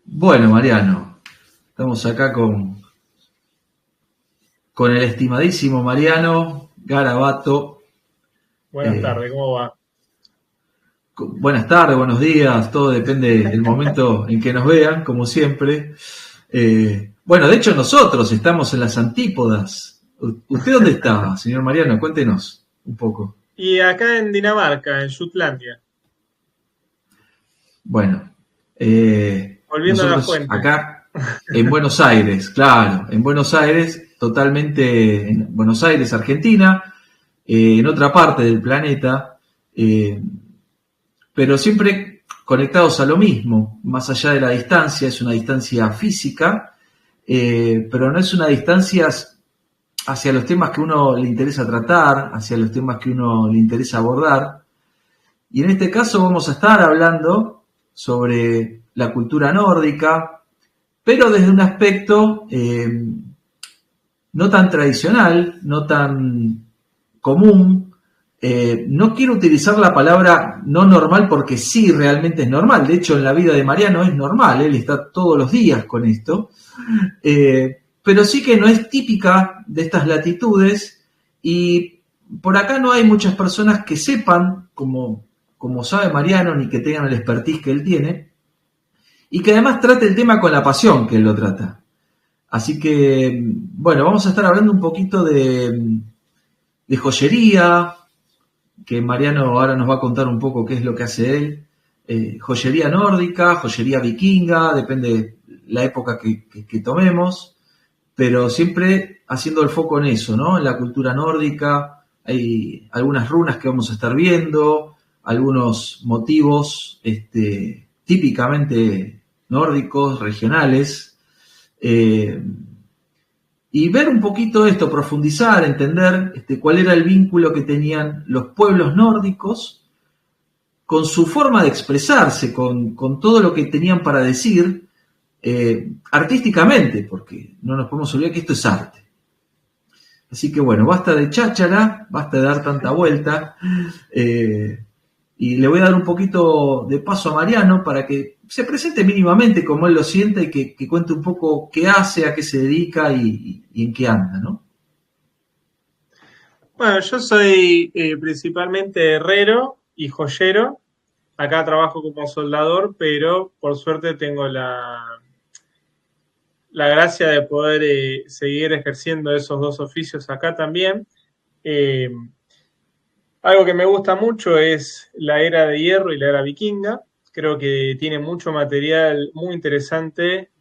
Bueno, Mariano, estamos acá con el estimadísimo Mariano Garabato. Buenas Eh, tardes, ¿cómo va? Buenas tardes, buenos días, todo depende del momento en que nos vean, como siempre. Bueno, de hecho nosotros estamos en las antípodas. ¿Usted dónde está, señor Mariano? Cuéntenos un poco. Y acá en Dinamarca, en Jutlandia, Bueno, volviendo a la nosotros fuente. acá en Buenos Aires, claro, en Buenos Aires, totalmente en Buenos Aires, Argentina, en otra parte del planeta, eh, pero siempre conectados a lo mismo, más allá de la distancia, es una distancia física, pero no es una distancia hacia los temas que uno le interesa tratar, hacia los temas que uno le interesa abordar. Y en este caso vamos a estar hablando sobre la cultura nórdica, pero desde un aspecto no tan tradicional, no tan común. No quiero utilizar la palabra no normal porque sí, realmente es normal. De hecho, en la vida de Mariano es normal, él está todos los días con esto. Pero sí que no es típica de estas latitudes y por acá no hay muchas personas que sepan, como sabe Mariano, ni que tengan el expertise que él tiene, y que además trate el tema con la pasión que él lo trata. Así que, bueno, vamos a estar hablando un poquito de joyería, que Mariano ahora nos va a contar un poco qué es lo que hace él. Joyería nórdica, joyería vikinga, depende la época que tomemos, pero siempre haciendo el foco en eso, ¿no? En la cultura nórdica, hay algunas runas que vamos a estar viendo, algunos motivos típicamente nórdicos, regionales, eh, y ver un poquito esto, profundizar, entender cuál era el vínculo que tenían los pueblos nórdicos con su forma de expresarse, con todo lo que tenían para decir artísticamente, porque no nos podemos olvidar que esto es arte. Así que bueno, basta de cháchara, basta de dar tanta vuelta, y le voy a dar un poquito de paso a Mariano para que se presente mínimamente como él lo siente y que cuente un poco qué hace, a qué se dedica y en qué anda, ¿no? Bueno, yo soy principalmente herrero y joyero. Acá trabajo como soldador, pero por suerte tengo la gracia de poder seguir ejerciendo esos dos oficios acá también. Eh, Algo que me gusta mucho es la era de hierro y la era vikinga. Creo que tiene mucho material muy interesante,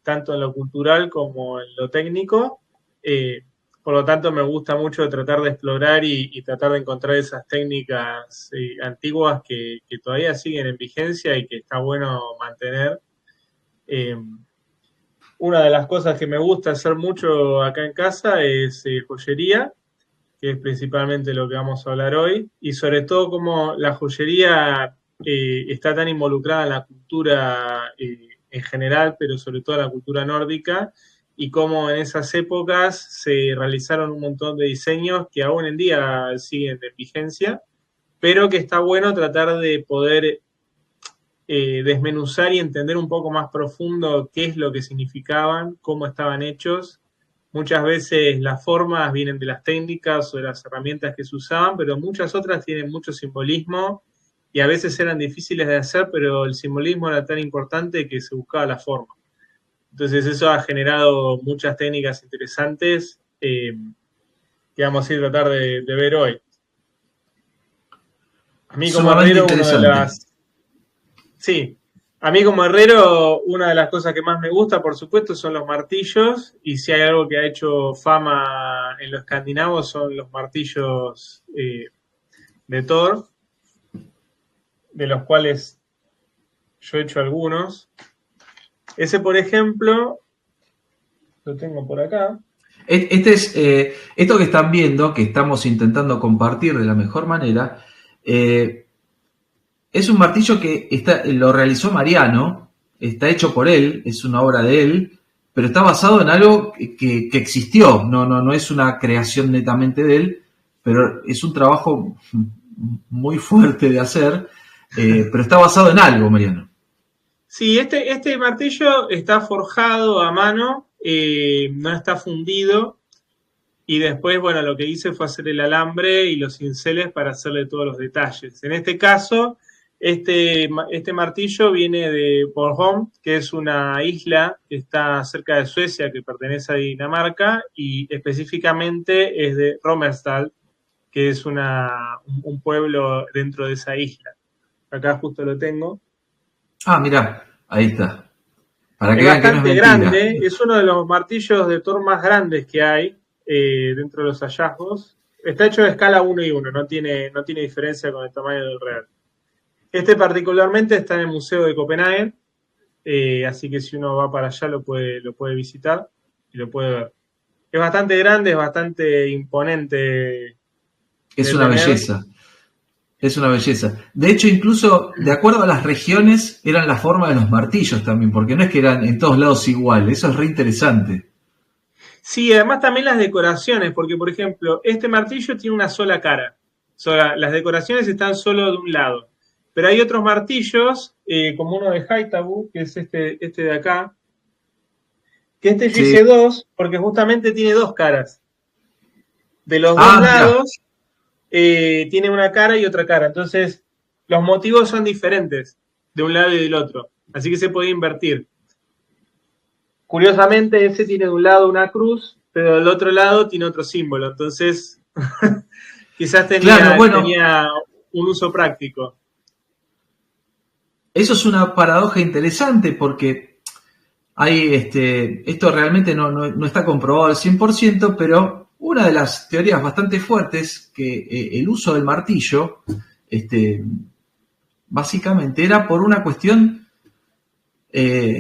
tanto en lo cultural como en lo técnico. Eh, por lo tanto, me gusta mucho tratar de explorar y tratar de encontrar esas técnicas antiguas que todavía siguen en vigencia y que está bueno mantener. Eh, una de las cosas que me gusta hacer mucho acá en casa es joyería, que es principalmente lo que vamos a hablar hoy, y sobre todo cómo la joyería está tan involucrada en la cultura en general, pero sobre todo en la cultura nórdica, y cómo en esas épocas se realizaron un montón de diseños que aún en día siguen en vigencia, pero que está bueno tratar de poder desmenuzar y entender un poco más profundo qué es lo que significaban, cómo estaban hechos. Muchas veces las formas vienen de las técnicas o de las herramientas que se usaban, pero muchas otras tienen mucho simbolismo y a veces eran difíciles de hacer, pero el simbolismo era tan importante que se buscaba la forma. Entonces eso ha generado muchas técnicas interesantes que vamos a ir a tratar de ver hoy. A mí como Sumamente herrero, una de interesante. las... Sí, a mí como herrero, una de las cosas que más me gusta, por supuesto, son los martillos. Y si hay algo que ha hecho fama en los escandinavos, son los martillos de Thor, de los cuales yo he hecho algunos. Ese, por ejemplo, lo tengo por acá. Esto que están viendo, que estamos intentando compartir de la mejor manera, eh, es un martillo que lo realizó Mariano, está hecho por él, es una obra de él, pero está basado en algo que existió, no es una creación netamente de él, pero es un trabajo muy fuerte de hacer, pero está basado en algo, Mariano. Sí, este martillo está forjado a mano, no está fundido. Y después, bueno, lo que hice fue hacer el alambre y los cinceles para hacerle todos los detalles. En este caso, este martillo viene de Bornholm, que es una isla que está cerca de Suecia, que pertenece a Dinamarca, y específicamente es de Rommersdal, que es un pueblo dentro de esa isla. Acá justo lo tengo. Ah, mirá, ahí está. Para que Es vean que no es bastante mentira. grande, es uno de los martillos de Thor más grandes que hay dentro de los hallazgos. Está hecho de escala 1:1, no tiene diferencia con el tamaño del real. Este particularmente está en el Museo de Copenhague, así que si uno va para allá lo puede visitar y lo puede ver. Es bastante grande, es bastante imponente Es de una tener. belleza. Es una belleza. De hecho, incluso de acuerdo a las regiones, eran la forma de los martillos también, porque no es que eran en todos lados igual. Eso es re interesante. Sí, además también las decoraciones, porque por ejemplo, este martillo tiene una sola cara. Las decoraciones están solo de un lado. Pero hay otros martillos, como uno de Haithabu, que es este de acá, que yo Sí. hice dos, porque justamente tiene dos caras. De los dos Ah, mira. lados tiene una cara y otra cara. Entonces, los motivos son diferentes de un lado y del otro. Así que se puede invertir. Curiosamente, ese tiene de un lado una cruz, pero del otro lado tiene otro símbolo. Entonces, quizás Claro, tenía, bueno, tenía un uso práctico. eso es una paradoja interesante porque hay, esto realmente no está comprobado al 100%, pero una de las teorías bastante fuertes que el uso del martillo, este, básicamente era por una cuestión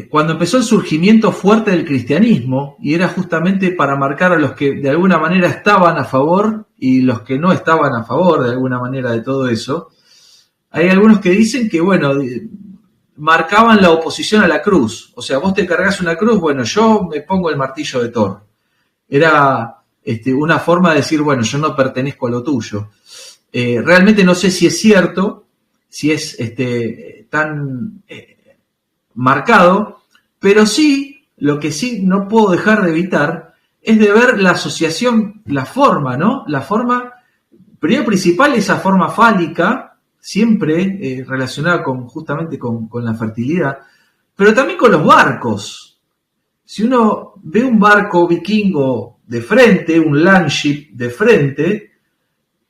cuando empezó el surgimiento fuerte del cristianismo, y era justamente para marcar a los que de alguna manera estaban a favor y los que no estaban a favor de alguna manera de todo eso, hay algunos que dicen que, bueno, marcaban la oposición a la cruz. O sea, vos te cargas una cruz, bueno, yo me pongo el martillo de Thor. Era una forma de decir, bueno, yo no pertenezco a lo tuyo. Realmente no sé si es cierto, si es tan marcado, pero sí, lo que sí no puedo dejar de evitar es de ver la asociación, la forma, ¿no? La forma, primero principal, esa forma fálica, siempre relacionada justamente con la fertilidad, pero también con los barcos. Si uno ve un barco vikingo de frente, un langship de frente,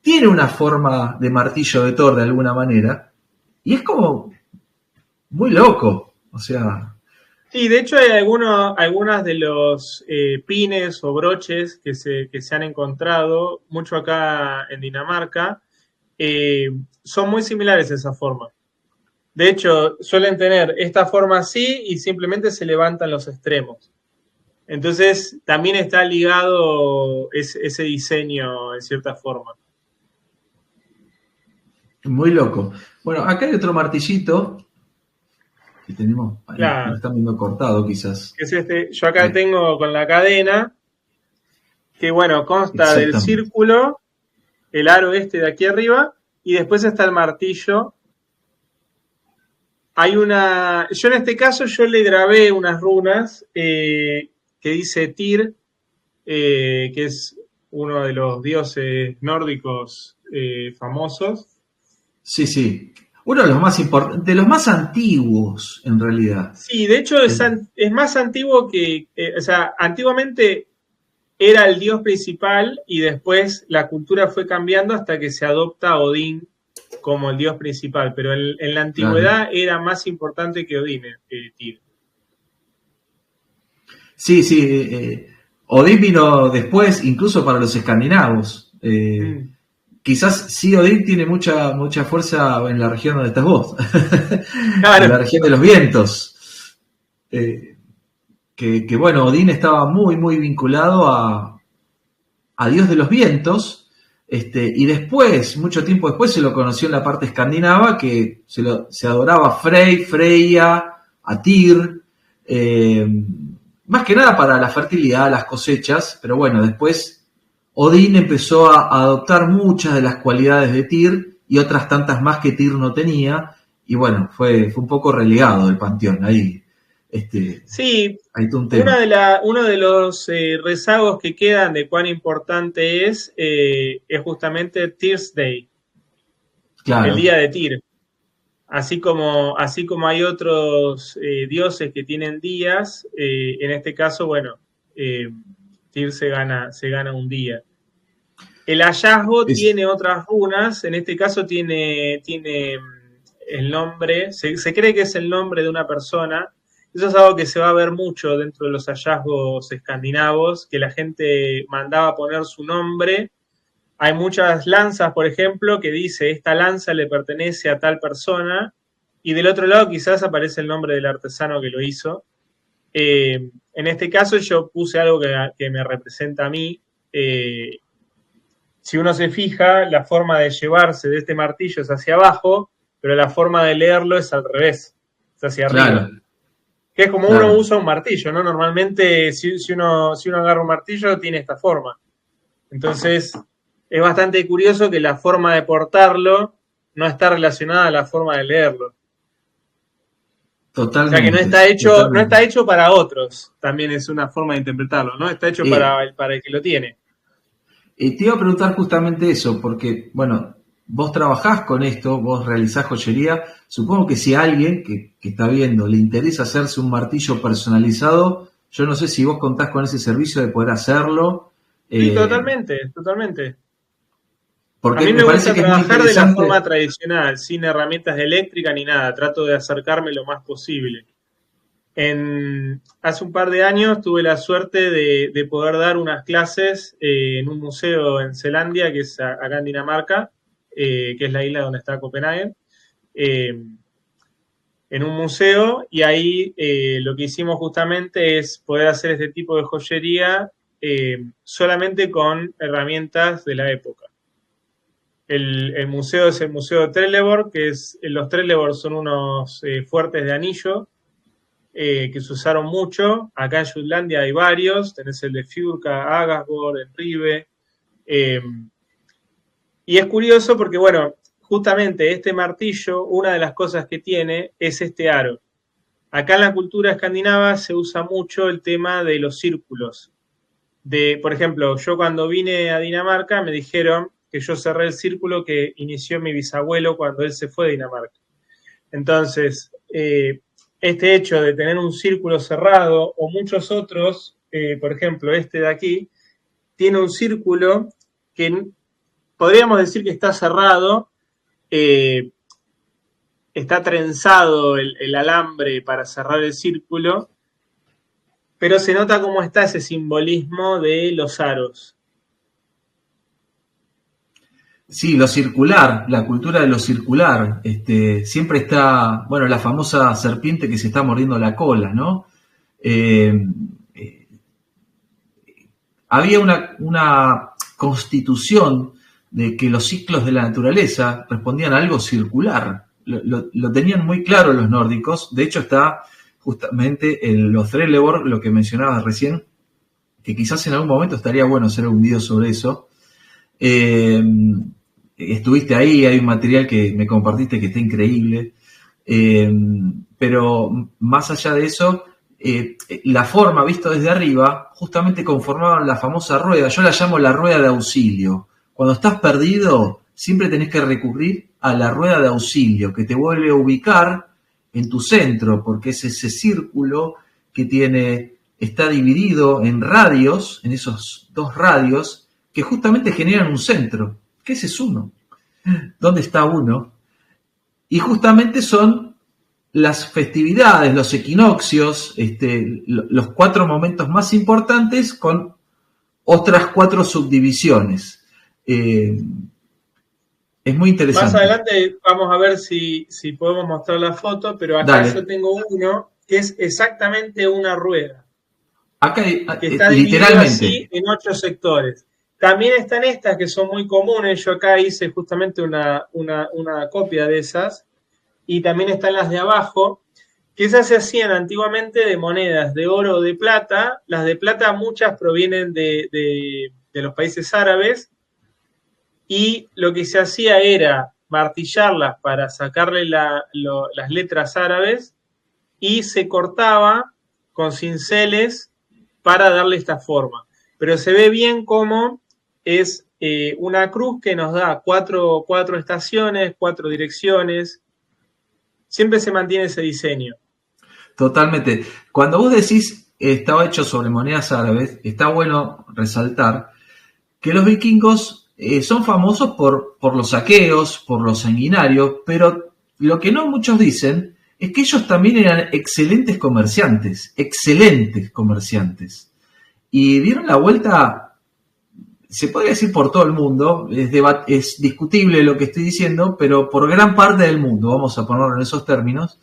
tiene una forma de martillo de Thor de alguna manera, y es como muy loco, o sea. Sí, de hecho hay algunas de los pines o broches que se han encontrado, mucho acá en Dinamarca, son muy similares a esa forma. De hecho, suelen tener esta forma así y simplemente se levantan los extremos. Entonces, también está ligado ese diseño en cierta forma. Muy loco. Bueno, acá hay otro martillito que tenemos, ahí, lo Claro, están viendo cortado quizás. es este. Yo acá Ahí, tengo con la cadena, que bueno, consta del exactamente. círculo, el aro de aquí arriba, y después está el martillo. Yo en este caso yo le grabé unas runas que dice Tyr, que es uno de los dioses nórdicos famosos. Sí, sí. Uno de los más importantes, de los más antiguos, en realidad. Sí, de hecho es más antiguo o sea, antiguamente era el dios principal y después la cultura fue cambiando hasta que se adopta a Odín como el dios principal, pero en la Claro. antigüedad era más importante que Odín, Tyr. Sí, sí. Odín vino después, incluso para los escandinavos. Mm. Quizás sí, Odín tiene mucha fuerza en la región donde estás vos, en la Claro. región de los vientos. Eh, que bueno, Odín estaba muy vinculado a Dios de los vientos, y después, mucho tiempo después, se lo conoció en la parte escandinava, que se adoraba a Frey, Freya, a Tyr, más que nada para la fertilidad, las cosechas, pero bueno, después Odín empezó a adoptar muchas de las cualidades de Tyr y otras tantas más que Tyr no tenía, y bueno, fue un poco relegado el panteón, ahí, Sí, ahí está un tema. uno de los rezagos que quedan de cuán importante es justamente Tears Day, el Claro, día de Tyr. Así como hay otros dioses que tienen días, en este caso, bueno, eh, Tyr se gana un día. El hallazgo es, tiene otras runas, en este caso tiene el nombre, se cree que es el nombre de una persona. Eso es algo que se va a ver mucho dentro de los hallazgos escandinavos, que la gente mandaba poner su nombre. Hay muchas lanzas, por ejemplo, que dice esta lanza le pertenece a tal persona, y del otro lado quizás aparece el nombre del artesano que lo hizo. En este caso yo puse algo que me representa a mí. Si uno se fija, la forma de llevarse de este martillo es hacia abajo, pero la forma de leerlo es al revés, es hacia arriba. claro, Que es como uno claro, usa un martillo, ¿no? Normalmente, si uno agarra un martillo, tiene esta forma. Entonces, es bastante curioso que la forma de portarlo no está relacionada a la forma de leerlo. O sea que totalmente, no totalmente. está hecho para otros, también es una forma de interpretarlo, ¿no? Está hecho Eh, para el que lo tiene. Te iba a preguntar justamente eso, porque, bueno, vos trabajás con esto, vos realizás joyería, supongo que si a alguien que está viendo le interesa hacerse un martillo personalizado, yo no sé si vos contás con ese servicio de poder hacerlo, Sí, eh, totalmente, totalmente. A porque mí me me parece gusta que es muy trabajar de la forma interesante. tradicional, sin herramientas eléctricas ni nada. Trato de acercarme lo más posible. Hace un par de años tuve la suerte de poder dar unas clases en un museo en Zelandia, que es acá en Dinamarca, que es la isla donde está Copenhague, eh, en un museo, y ahí lo que hicimos justamente es poder hacer este tipo de joyería solamente con herramientas de la época. El museo es el Museo de Trelleborg, los Trelleborg son unos fuertes de anillo que se usaron mucho. Acá en Jutlandia hay varios, tenés el de Fiurka, Agasborg, el Ribe. Eh, y es curioso porque, bueno, justamente este martillo, una de las cosas que tiene es este aro. Acá en la cultura escandinava se usa mucho el tema de los círculos. Por ejemplo, yo cuando vine a Dinamarca me dijeron que yo cerré el círculo que inició mi bisabuelo cuando él se fue de Dinamarca. Entonces, este hecho de tener un círculo cerrado o muchos otros, por ejemplo, este de aquí, tiene un círculo que podríamos decir que está cerrado, eh, está trenzado el alambre para cerrar el círculo, pero se nota cómo está ese simbolismo de los aros. Sí, lo circular, la cultura de lo circular, siempre está, bueno, la famosa serpiente que se está mordiendo la cola, ¿no? Eh, eh, Había una constitución de que los ciclos de la naturaleza respondían a algo circular. Lo tenían muy claro los nórdicos. De hecho, está justamente en los Trelleborg, lo que mencionabas recién, que quizás en algún momento estaría bueno hacer un video sobre eso. Eh, Estuviste ahí, hay un material que me compartiste que está increíble. Eh, pero más allá de eso, la forma, visto desde arriba, justamente conformaban la famosa rueda. Yo la llamo la rueda de auxilio. Cuando estás perdido, siempre tenés que recurrir a la rueda de auxilio, que te vuelve a ubicar en tu centro, porque es ese círculo que está dividido en radios, en esos dos radios, que justamente generan un centro, que ese es uno. ¿Dónde está uno? Y justamente son las festividades, los equinoccios, los 4 momentos más importantes con otras 4 subdivisiones. Eh, es muy Más interesante. adelante vamos a ver si podemos mostrar la foto, pero acá yo Dale. tengo uno que es exactamente una rueda, Acá, que está dividido así literalmente. en 8 sectores. También están estas que son muy comunes, yo acá hice justamente una copia de esas, y también están las de abajo, que esas se hacían antiguamente de monedas de oro o de plata. Las de plata muchas provienen de los países árabes, y lo que se hacía era martillarlas para sacarle las letras árabes y se cortaba con cinceles para darle esta forma. Pero se ve bien cómo es una cruz que nos da cuatro estaciones, 4 direcciones. Siempre se mantiene ese diseño. Totalmente. Cuando vos decís estaba hecho sobre monedas árabes, está bueno resaltar que los vikingos son famosos por los saqueos, por los sanguinarios, pero lo que no muchos dicen es que ellos también eran excelentes comerciantes, y dieron la vuelta, se podría decir por todo el mundo, es discutible lo que estoy diciendo, pero por gran parte del mundo, vamos a ponerlo en esos términos,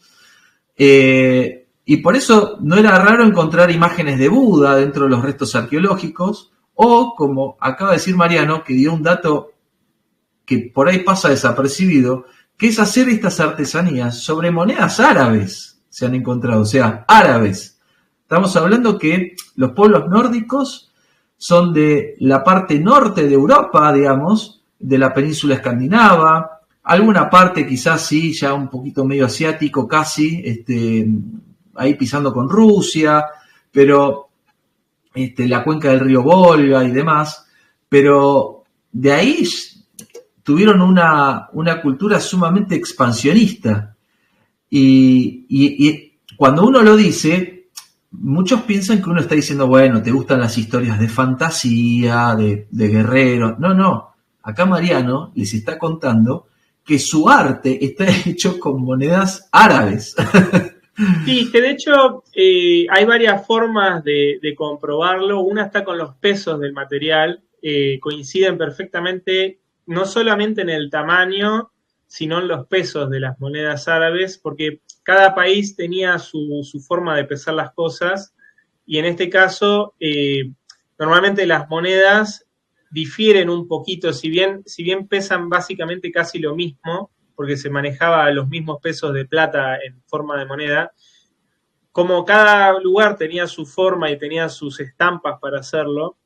y por eso no era raro encontrar imágenes de Buda dentro de los restos arqueológicos, o como acaba de decir Mariano, que dio un dato que por ahí pasa desapercibido, que es hacer estas artesanías sobre monedas árabes, se han encontrado, o sea, árabes. Estamos hablando que los pueblos nórdicos son de la parte norte de Europa, digamos, de la península escandinava, alguna parte quizás sí, ya un poquito medio asiático casi, ahí pisando con Rusia, pero la cuenca del río Volga y demás, pero de ahí tuvieron una cultura sumamente expansionista. Y cuando uno lo dice, muchos piensan que uno está diciendo, bueno, te gustan las historias de fantasía, de guerreros. No. Acá Mariano les está contando que su arte está hecho con monedas árabes. Sí, que de hecho hay varias formas de comprobarlo. Una está con los pesos del material, coinciden perfectamente, no solamente en el tamaño, sino en los pesos de las monedas árabes, porque cada país tenía su forma de pesar las cosas, y en este caso, normalmente las monedas difieren un poquito, si bien pesan básicamente casi lo mismo, porque se manejaba los mismos pesos de plata en forma de moneda, como cada lugar tenía su forma y tenía sus estampas para hacerlo,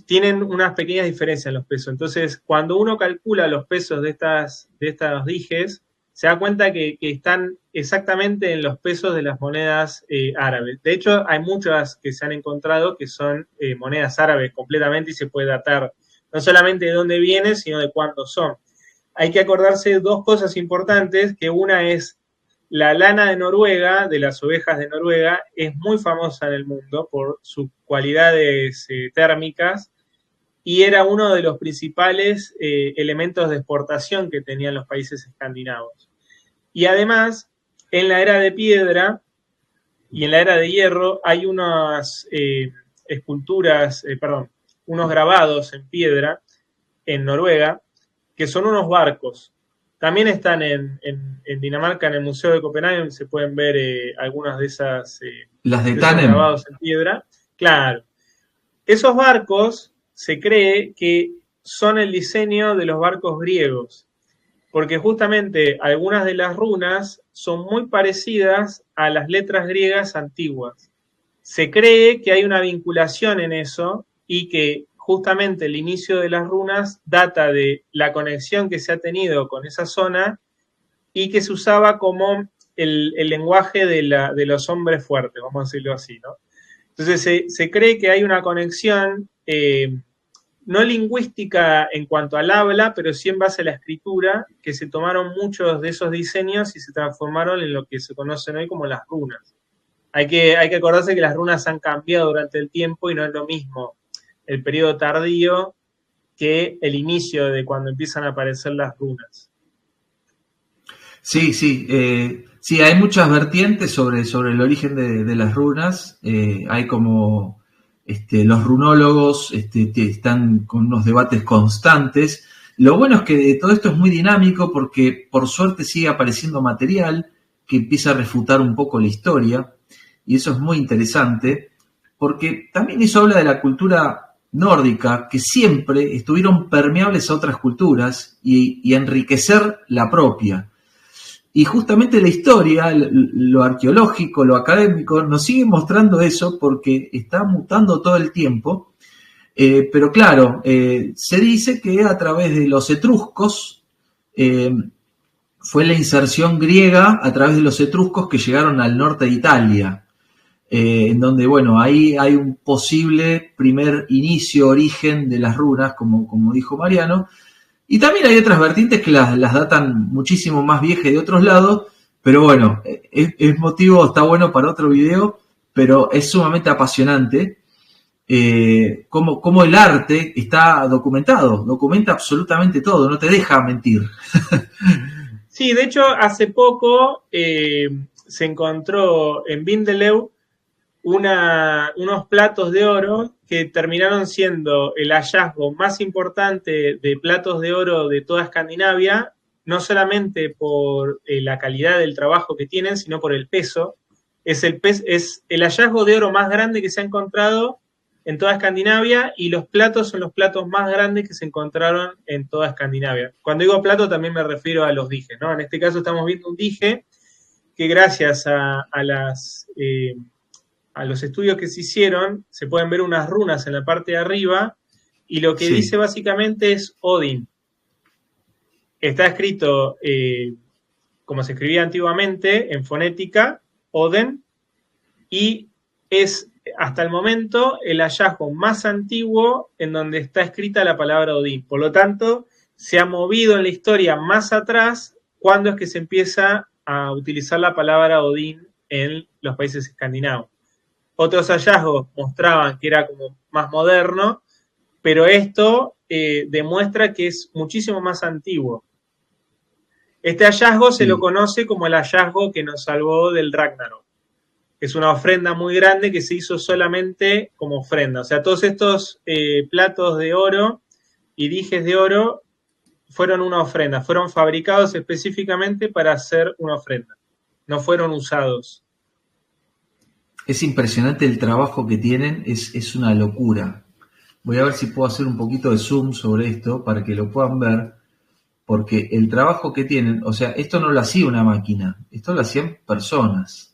tienen unas pequeñas diferencias en los pesos. Entonces, cuando uno calcula los pesos de estas dijes, se da cuenta que están exactamente en los pesos de las monedas árabes. De hecho, hay muchas que se han encontrado que son monedas árabes completamente y se puede datar no solamente de dónde vienen, sino de cuándo son. Hay que acordarse de 2 cosas importantes, que una es la lana de Noruega, de las ovejas de Noruega, es muy famosa en el mundo por sus cualidades térmicas y era uno de los principales elementos de exportación que tenían los países escandinavos. Y además, en la era de piedra y en la era de hierro hay unas unos grabados en piedra en Noruega, que son unos barcos. También están en Dinamarca, en el Museo de Copenhague, se pueden ver algunas de esas las de esos Tanem. grabados en piedra. Claro. Esos barcos se cree que son el diseño de los barcos griegos, porque justamente algunas de las runas son muy parecidas a las letras griegas antiguas. Se cree que hay una vinculación en eso y que justamente el inicio de las runas data de la conexión que se ha tenido con esa zona y que se usaba como el lenguaje de los hombres fuertes, vamos a decirlo así, ¿no? Entonces se cree que hay una conexión no lingüística en cuanto al habla, pero sí en base a la escritura, que se tomaron muchos de esos diseños y se transformaron en lo que se conocen hoy como las runas. Hay que acordarse que las runas han cambiado durante el tiempo y no es lo mismo el periodo tardío que el inicio de cuando empiezan a aparecer las runas. Sí, hay muchas vertientes sobre el origen de las runas. Hay como los runólogos están con unos debates constantes. Lo bueno es que todo esto es muy dinámico porque por suerte sigue apareciendo material que empieza a refutar un poco la historia, y eso es muy interesante porque también eso habla de la cultura nórdica, que siempre estuvieron permeables a otras culturas y enriquecer la propia. Y justamente la historia, lo arqueológico, lo académico, nos sigue mostrando eso porque está mutando todo el tiempo. Pero claro, se dice que a través de los etruscos fue la inserción griega a través de los etruscos que llegaron al norte de Italia, en donde, bueno, ahí hay un posible primer inicio, origen de las runas, como dijo Mariano. Y también hay otras vertientes que las datan muchísimo más viejas de otros lados, pero bueno, es motivo, está bueno para otro video, pero es sumamente apasionante cómo el arte está documentado, documenta absolutamente todo, no te deja mentir. Sí, de hecho, hace poco se encontró en Vindelew unos platos de oro que terminaron siendo el hallazgo más importante de platos de oro de toda Escandinavia, no solamente por la calidad del trabajo que tienen, sino por el peso. Es el hallazgo de oro más grande que se ha encontrado en toda Escandinavia y los platos son los platos más grandes que se encontraron en toda Escandinavia. Cuando digo plato también me refiero a los dijes, ¿no? En este caso estamos viendo un dije que gracias a los estudios que se hicieron, se pueden ver unas runas en la parte de arriba, y lo que dice básicamente es Odin. Está escrito como se escribía antiguamente, en fonética, Oden, y es hasta el momento el hallazgo más antiguo en donde está escrita la palabra Odín. Por lo tanto, se ha movido en la historia más atrás cuando es que se empieza a utilizar la palabra Odín en los países escandinavos. Otros hallazgos mostraban que era como más moderno, pero esto demuestra que es muchísimo más antiguo. Este hallazgo se lo conoce como el hallazgo que nos salvó del Ragnarok. Es una ofrenda muy grande que se hizo solamente como ofrenda. O sea, todos estos platos de oro y dijes de oro fueron una ofrenda, fueron fabricados específicamente para hacer una ofrenda, no fueron usados. Es impresionante el trabajo que tienen, es una locura. Voy a ver si puedo hacer un poquito de zoom sobre esto para que lo puedan ver, porque el trabajo que tienen, o sea, esto no lo hacía una máquina, esto lo hacían personas.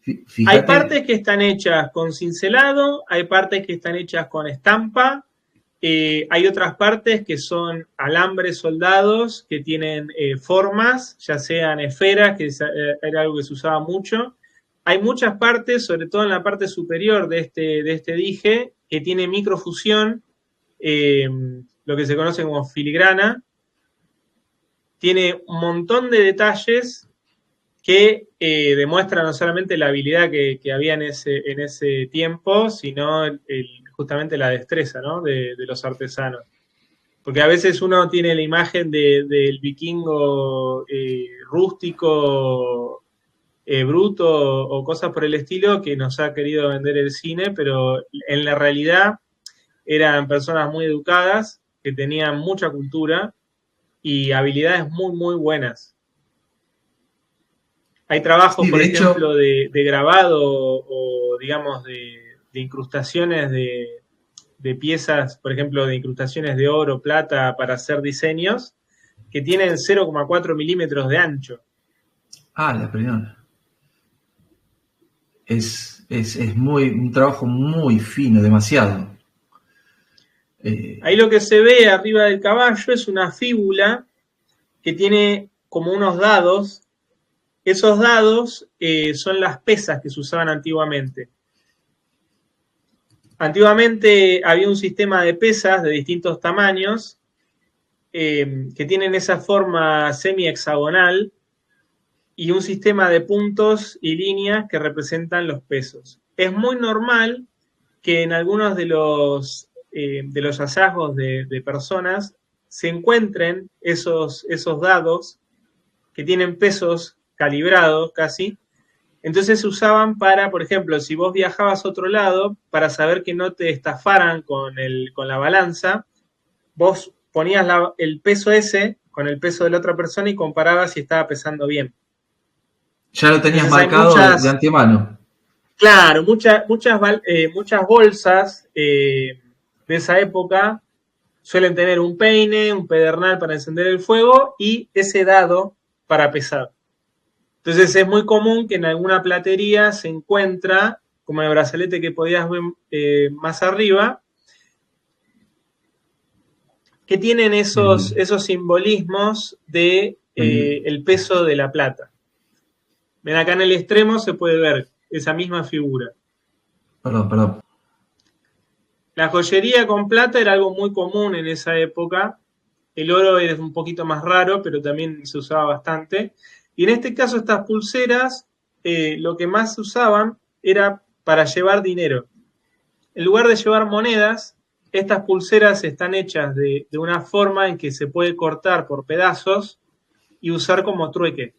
Fíjate. Hay partes que están hechas con cincelado, hay partes que están hechas con estampa, hay otras partes que son alambres soldados que tienen formas, ya sean esferas, que era algo que se usaba mucho. Hay muchas partes, sobre todo en la parte superior de este dije, que tiene microfusión, lo que se conoce como filigrana. Tiene un montón de detalles que demuestra no solamente la habilidad que había en ese tiempo, sino justamente la destreza, ¿no? de los artesanos. Porque a veces uno tiene la imagen del vikingo rústico, bruto o cosas por el estilo que nos ha querido vender el cine, pero en la realidad eran personas muy educadas, que tenían mucha cultura y habilidades muy, muy buenas. Hay trabajos, sí, por ejemplo, de grabado o digamos, de incrustaciones de piezas, por ejemplo, de incrustaciones de oro, plata, para hacer diseños, que tienen 0,4 milímetros de ancho. Ah, la primera. Es un trabajo muy fino, demasiado. Ahí lo que se ve arriba del caballo es una fíbula que tiene como unos dados. Esos dados son las pesas que se usaban antiguamente. Antiguamente había un sistema de pesas de distintos tamaños que tienen esa forma semi-hexagonal y un sistema de puntos y líneas que representan los pesos. Es muy normal que en algunos de los hallazgos de personas se encuentren esos dados que tienen pesos calibrados casi. Entonces se usaban para, por ejemplo, si vos viajabas a otro lado, para saber que no te estafaran con la balanza, vos ponías el peso ese con el peso de la otra persona y comparabas si estaba pesando bien. Ya lo tenías marcado de antemano. Claro, muchas bolsas de esa época suelen tener un peine, un pedernal para encender el fuego y ese dado para pesar. Entonces es muy común que en alguna platería se encuentra, como el brazalete que podías ver más arriba, que tienen esos simbolismos de el peso de la plata. Ven, acá en el extremo se puede ver esa misma figura. Perdón. La joyería con plata era algo muy común en esa época. El oro es un poquito más raro, pero también se usaba bastante. Y en este caso estas pulseras, lo que más se usaban era para llevar dinero. En lugar de llevar monedas, estas pulseras están hechas de una forma en que se puede cortar por pedazos y usar como trueque.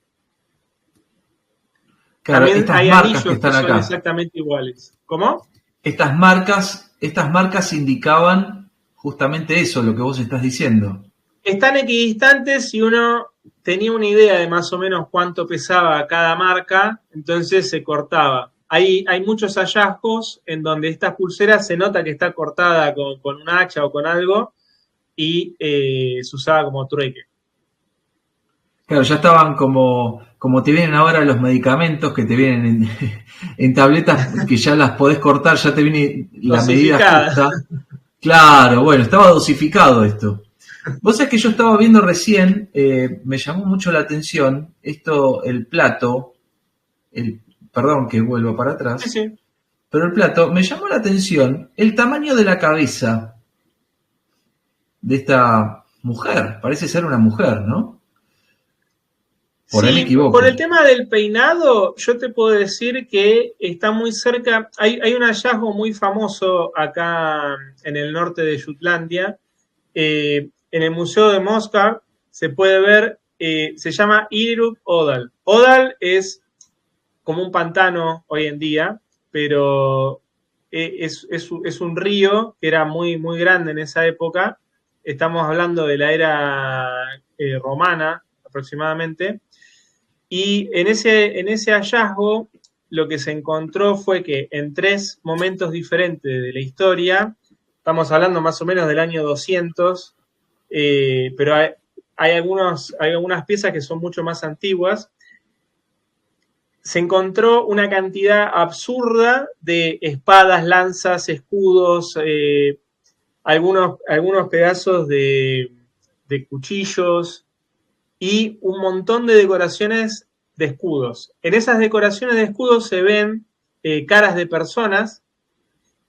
Claro, También estas hay marcas que anillos que están son acá. exactamente iguales. ¿Cómo? Estas marcas indicaban justamente eso, lo que vos estás diciendo. Están equidistantes y uno tenía una idea de más o menos cuánto pesaba cada marca, entonces se cortaba. Hay muchos hallazgos en donde esta pulsera se nota que está cortada con un hacha o con algo y se usaba como trueque. Claro, ya estaban como te vienen ahora los medicamentos que te vienen en tabletas que ya las podés cortar, ya te viene la medida Dosificada. justa. Claro, bueno, estaba dosificado esto. Vos sabés que yo estaba viendo recién, me llamó mucho la atención esto, el plato, perdón que vuelvo para Sí, atrás, sí. pero el plato, me llamó la atención el tamaño de la cabeza de esta mujer, parece ser una mujer, ¿no? Por ahí me Sí, por el equivoco. tema del peinado, yo te puedo decir que está muy cerca. Hay un hallazgo muy famoso acá en el norte de Jutlandia. En el Museo de Mostar se puede ver, se llama Iruk Odal. Odal es como un pantano hoy en día, pero es un río que era muy, muy grande en esa época. Estamos hablando de la era romana aproximadamente. Y en ese hallazgo lo que se encontró fue que en 3 momentos diferentes de la historia, estamos hablando más o menos del año 200, pero hay algunas piezas que son mucho más antiguas, se encontró una cantidad absurda de espadas, lanzas, escudos, algunos pedazos de cuchillos, y un montón de decoraciones de escudos. En esas decoraciones de escudos se ven caras de personas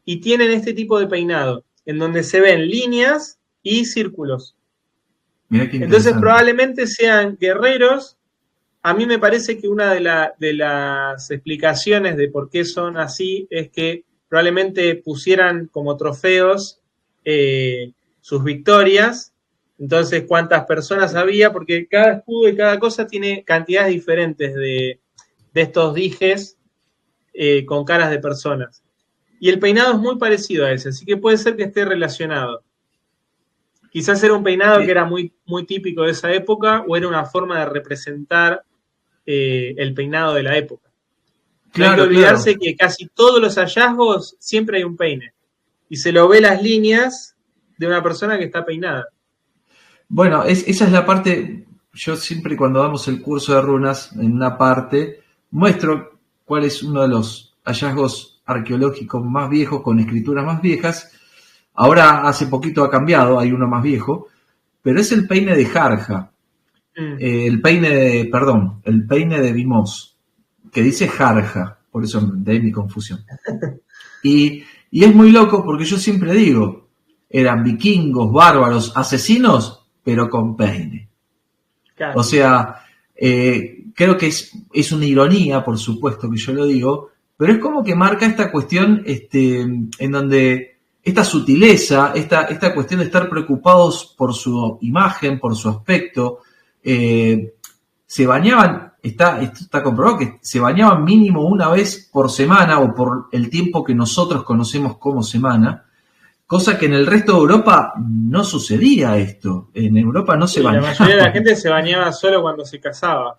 y tienen este tipo de peinado, en donde se ven líneas y círculos. Mirá qué Entonces interesante. probablemente sean guerreros. A mí me parece que una de las explicaciones de por qué son así es que probablemente pusieran como trofeos sus victorias. Entonces, ¿cuántas personas había? Porque cada escudo y cada cosa tiene cantidades diferentes de estos dijes con caras de personas. Y el peinado es muy parecido a ese, así que puede ser que esté relacionado. Quizás era un peinado que Eh, era muy, muy típico de esa época o era una forma de representar el peinado de la época. No hay que claro. olvidarse que casi todos los hallazgos siempre hay un peine. Y se lo ve las líneas de una persona que está peinada. Bueno, esa es la parte, yo siempre cuando damos el curso de runas, en una parte, muestro cuál es uno de los hallazgos arqueológicos más viejos, con escrituras más viejas. Ahora hace poquito ha cambiado, hay uno más viejo, pero es el peine de Jarja, el peine de Vimos, que dice Jarja, por eso de ahí mi confusión. Y es muy loco porque yo siempre digo, eran vikingos, bárbaros, asesinos, pero con peine. O Claro. sea, creo que es una ironía, por supuesto que yo lo digo, pero es como que marca esta cuestión en donde esta sutileza, esta cuestión de estar preocupados por su imagen, por su aspecto, se bañaban, esto está comprobado que se bañaban mínimo una vez por semana o por el tiempo que nosotros conocemos como semana, cosa que en el resto de Europa no sucedía esto. En Europa no se Y la mayoría de la bañaban. gente se bañaba solo cuando se casaba.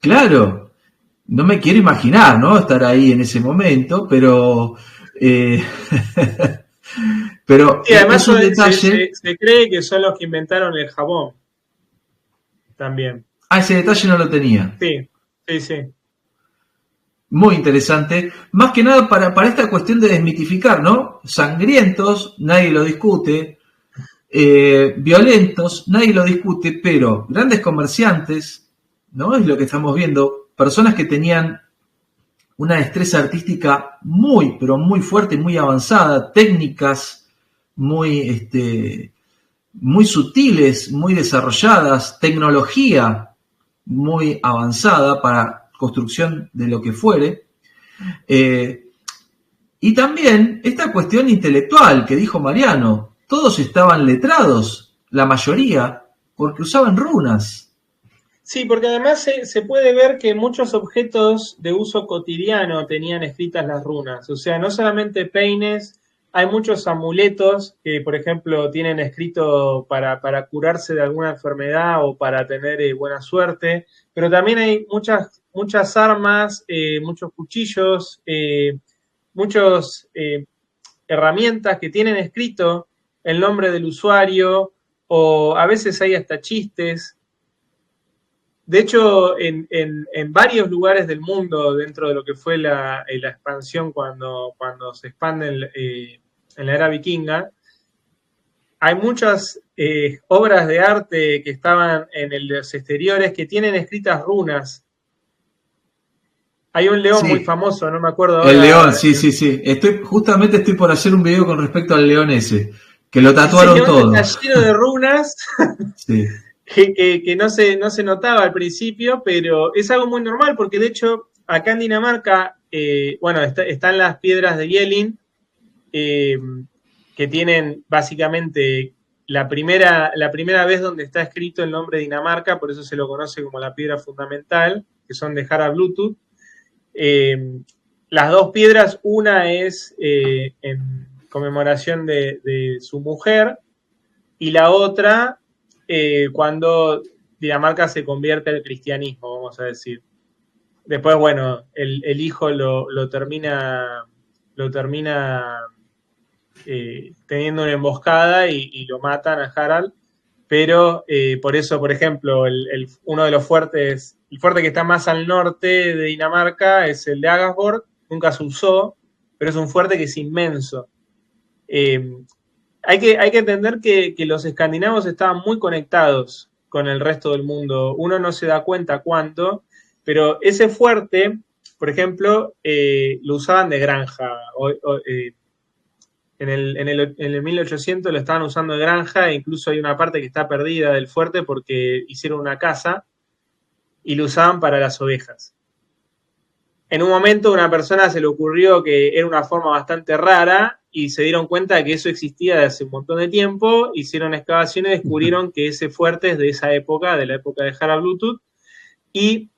Claro, no me quiero imaginar, ¿no? Estar ahí en ese momento, eh, pero Y además es un detalle. se cree que son los que inventaron el jabón también. Ese detalle no lo tenía. Sí, sí, sí. Muy interesante. Más que nada para esta cuestión de desmitificar, ¿no? Sangrientos, nadie lo discute. violentos, nadie lo discute, pero grandes comerciantes, ¿no? Es lo que estamos viendo, personas que tenían una destreza artística muy, pero muy fuerte, muy avanzada, técnicas muy sutiles, muy desarrolladas, tecnología muy avanzada para construcción de lo que fuere. Y también esta cuestión intelectual que dijo Mariano, todos estaban letrados, la mayoría, porque usaban runas. Sí, porque además se puede ver que muchos objetos de uso cotidiano tenían escritas las runas. O sea, no solamente peines, hay muchos amuletos que, por ejemplo, tienen escrito para curarse de alguna enfermedad o para tener buena suerte. Pero también hay muchas armas, muchos cuchillos, muchas herramientas que tienen escrito el nombre del usuario, o a veces hay hasta chistes. De hecho, en varios lugares del mundo, dentro de lo que fue la expansión cuando se expande en la era vikinga, hay muchas obras de arte que estaban en los exteriores que tienen escritas runas. Hay un león muy Sí, famoso, no me acuerdo el león, ahora. sí, sí, sí. Justamente estoy por hacer un video con respecto al león ese, que lo Ese tatuaron león todo. está lleno de runas Sí, que no se notaba al principio, pero es algo muy normal, porque de hecho acá en Dinamarca, bueno, están las piedras de Yellin, eh, que tienen básicamente la primera vez donde está escrito el nombre de Dinamarca, por eso se lo conoce como la piedra fundamental, que son de Harald Bluetooth. Las dos piedras, una es en conmemoración de su mujer, y la otra cuando Dinamarca se convierte al cristianismo, vamos a decir. Después, bueno, el hijo lo termina teniendo una emboscada y lo matan a Harald, pero por eso, por ejemplo, uno de los fuertes, el fuerte que está más al norte de Dinamarca es el de Agasborg, nunca se usó, pero es un fuerte que es inmenso. Eh, hay que entender que los escandinavos estaban muy conectados con el resto del mundo. Uno no se da cuenta cuánto, pero ese fuerte, por ejemplo, lo usaban de granja. En el 1800 lo estaban usando de granja, e incluso hay una parte que está perdida del fuerte porque hicieron una casa y lo usaban para las ovejas. En un momento a una persona se le ocurrió que era una forma bastante rara y se dieron cuenta de que eso existía desde hace un montón de tiempo, hicieron excavaciones y descubrieron que ese fuerte es de esa época, de la época de Harald Bluetooth, y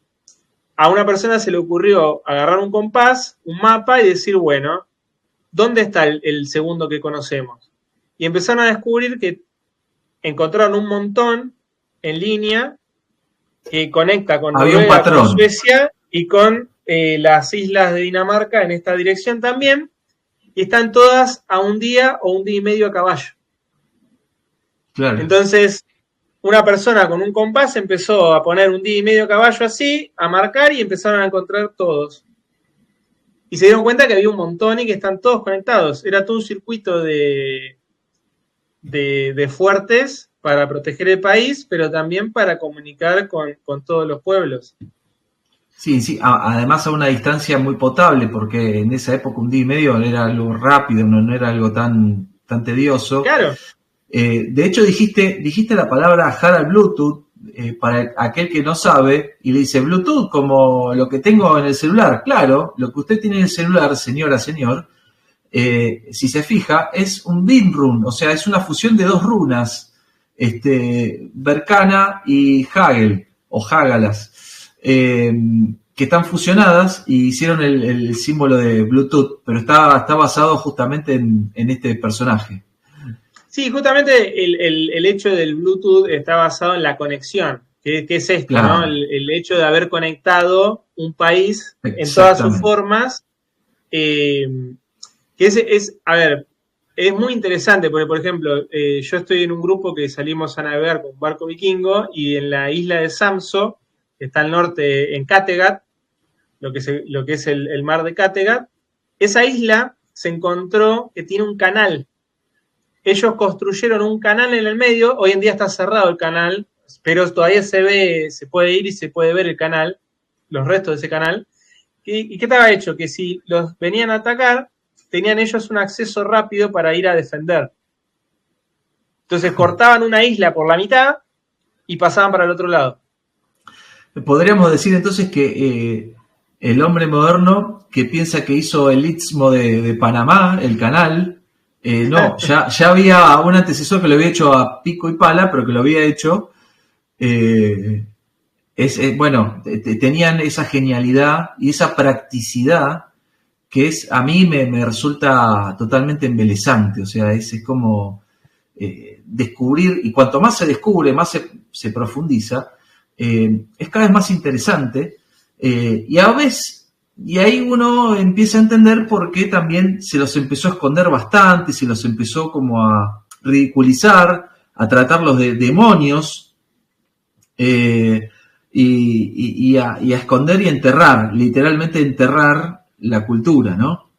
a una persona se le ocurrió agarrar un compás, un mapa y decir, bueno, ¿dónde está el segundo que conocemos? Y empezaron a descubrir que encontraron un montón en línea que conecta con había un Noruega, con patrón. Suecia y con las islas de Dinamarca en esta dirección también, y están todas a un día o un día y medio a caballo. Claro. Entonces, una persona con un compás empezó a poner un día y medio a caballo así, a marcar, y empezaron a encontrar todos. Y se dieron cuenta que había un montón y que están todos conectados. Era todo un circuito de fuertes para proteger el país, pero también para comunicar con todos los pueblos. Sí, sí, además a una distancia muy potable, porque en esa época un día y medio era algo rápido, no era algo tan tedioso. Claro. De hecho, dijiste la palabra Harald Bluetooth, para aquel que no sabe, y le dice Bluetooth como lo que tengo en el celular. Claro, lo que usted tiene en el celular, señora, señor, si se fija, es un Binrun, o sea, es una fusión de dos runas, Berkana y Hagel, o Hagalas, que están fusionadas y hicieron el símbolo de Bluetooth, pero está basado justamente en este personaje. Sí, justamente el hecho del Bluetooth está basado en la conexión, que es esto, ¿no? Claro, El hecho de haber conectado un país en todas sus exactamente. formas, eh, que a ver, es muy interesante, porque por ejemplo, yo estoy en un grupo que salimos a navegar con un barco vikingo, y en la isla de Samso, que está al norte, en Kattegat, lo que es el mar de Kattegat, esa isla se encontró que tiene un canal ellos construyeron un canal en el medio, hoy en día está cerrado el canal, pero todavía se ve, se puede ir y se puede ver el canal, los restos de ese canal. ¿Y qué estaba hecho? Que si los venían a atacar, tenían ellos un acceso rápido para ir a defender. Entonces cortaban una isla por la mitad y pasaban para el otro lado. Podríamos decir entonces que el hombre moderno que piensa que hizo el Istmo de Panamá, el canal, no, ya había un antecesor que lo había hecho a pico y pala, pero que lo había hecho, bueno, tenían esa genialidad y esa practicidad que a mí me resulta totalmente embelesante, o sea, es como descubrir, y cuanto más se descubre, más se profundiza, es cada vez más interesante, y a veces, y ahí uno empieza a entender por qué también se los empezó a esconder bastante, se los empezó como a ridiculizar, a tratarlos de demonios, y a esconder y enterrar, literalmente enterrar la cultura, ¿no?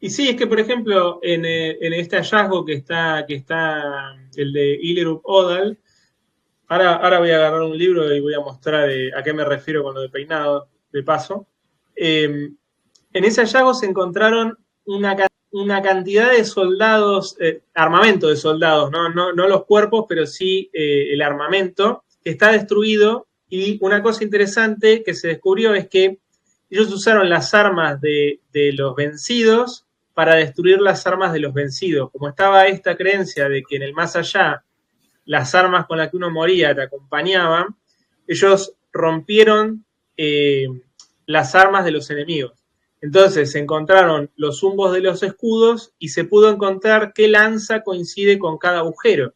Y sí, es que por ejemplo, en este hallazgo que está el de Illerup Odal, ahora voy a agarrar un libro y voy a mostrar a qué me refiero con lo de peinado, de paso. En ese hallazgo se encontraron una cantidad de soldados, armamento de soldados, no los cuerpos, pero sí el armamento, que está destruido. Y una cosa interesante que se descubrió es que ellos usaron las armas de los vencidos para destruir las armas de los vencidos. Como estaba esta creencia de que en el más allá las armas con las que uno moría te acompañaban, ellos rompieron las armas de los enemigos. Entonces se encontraron los zumbos de los escudos y se pudo encontrar qué lanza coincide con cada agujero.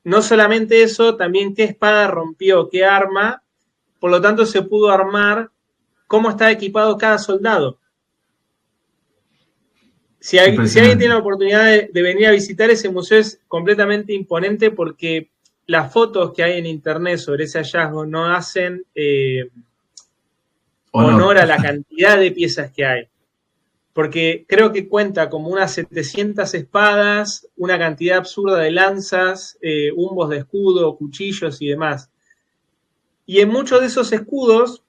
No solamente eso, también qué espada rompió, qué arma, por lo tanto se pudo armar cómo está equipado cada soldado. Si alguien tiene la oportunidad de venir a visitar ese museo, es completamente imponente porque las fotos que hay en internet sobre ese hallazgo no hacen honor a la cantidad de piezas que hay. Porque creo que cuenta como unas 700 espadas, una cantidad absurda de lanzas, humbos de escudo, cuchillos y demás. Y en muchos de esos escudos,